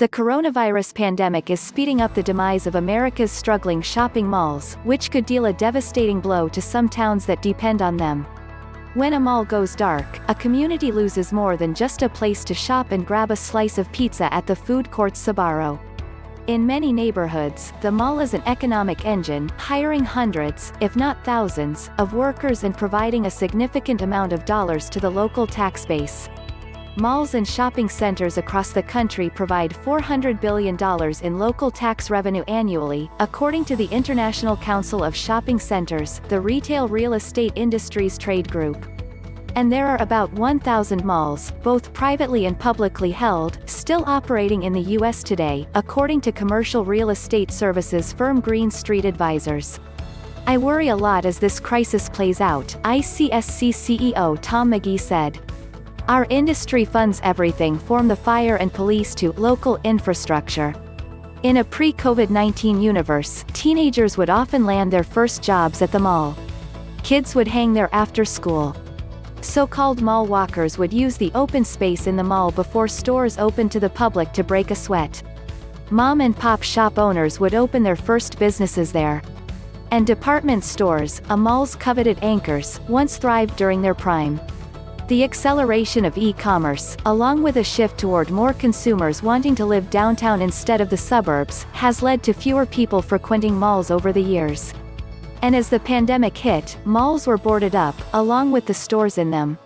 The coronavirus pandemic is speeding up the demise of America's struggling shopping malls, which could deal a devastating blow to some towns that depend on them. When a mall goes dark, a community loses more than just a place to shop and grab a slice of pizza at the food court Sbarro. In many neighborhoods, the mall is an economic engine, hiring hundreds, if not thousands, of workers and providing a significant amount of dollars to the local tax base. Malls and shopping centers across the country provide $400 billion in local tax revenue annually, according to the International Council of Shopping Centers, the retail real estate industry's trade group. And there are about 1,000 malls, both privately and publicly held, still operating in the U.S. today, according to commercial real estate services firm Green Street Advisors. "I worry a lot as this crisis plays out," ICSC CEO Tom McGee said. "Our industry funds everything from the fire and police to local infrastructure. In a pre-COVID-19 universe, teenagers would often land their first jobs at the mall. Kids would hang there after school. So-called mall walkers would use the open space in the mall before stores opened to the public to break a sweat. Mom-and-pop shop owners would open their first businesses there. And department stores, a mall's coveted anchors, once thrived during their prime. The acceleration of e-commerce, along with a shift toward more consumers wanting to live downtown instead of the suburbs, has led to fewer people frequenting malls over the years. And as the pandemic hit, malls were boarded up, along with the stores in them.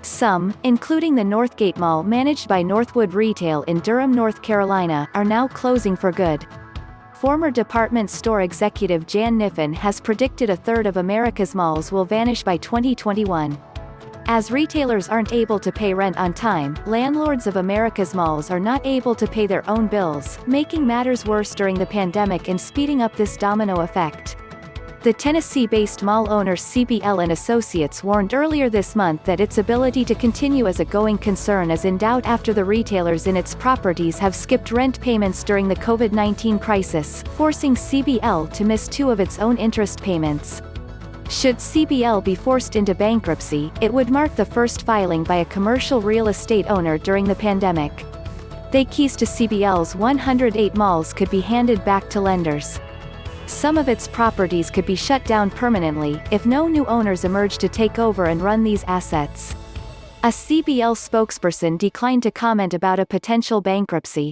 Some, including the Northgate Mall managed by Northwood Retail in Durham, North Carolina, are now closing for good. Former department store executive Jan Kniffen has predicted a third of America's malls will vanish by 2021. As retailers aren't able to pay rent on time, landlords of America's malls are not able to pay their own bills, making matters worse during the pandemic and speeding up this domino effect. The Tennessee-based mall owner CBL Associates warned earlier this month that its ability to continue as a going concern is in doubt after the retailers in its properties have skipped rent payments during the COVID-19 crisis, forcing CBL to miss two of its own interest payments. Should CBL be forced into bankruptcy, it would mark the first filing by a commercial real estate owner during the pandemic. The keys to CBL's 108 malls could be handed back to lenders. Some of its properties could be shut down permanently, if no new owners emerge to take over and run these assets. A CBL spokesperson declined to comment about a potential bankruptcy.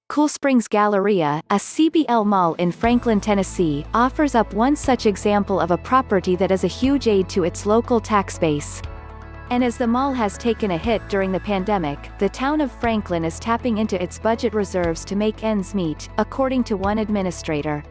CoolSprings Galleria, a CBL mall in Franklin, Tennessee, offers up one such example of a property that is a huge aid to its local tax base. And as the mall has taken a hit during the pandemic, the town of Franklin is tapping into its budget reserves to make ends meet, according to one administrator.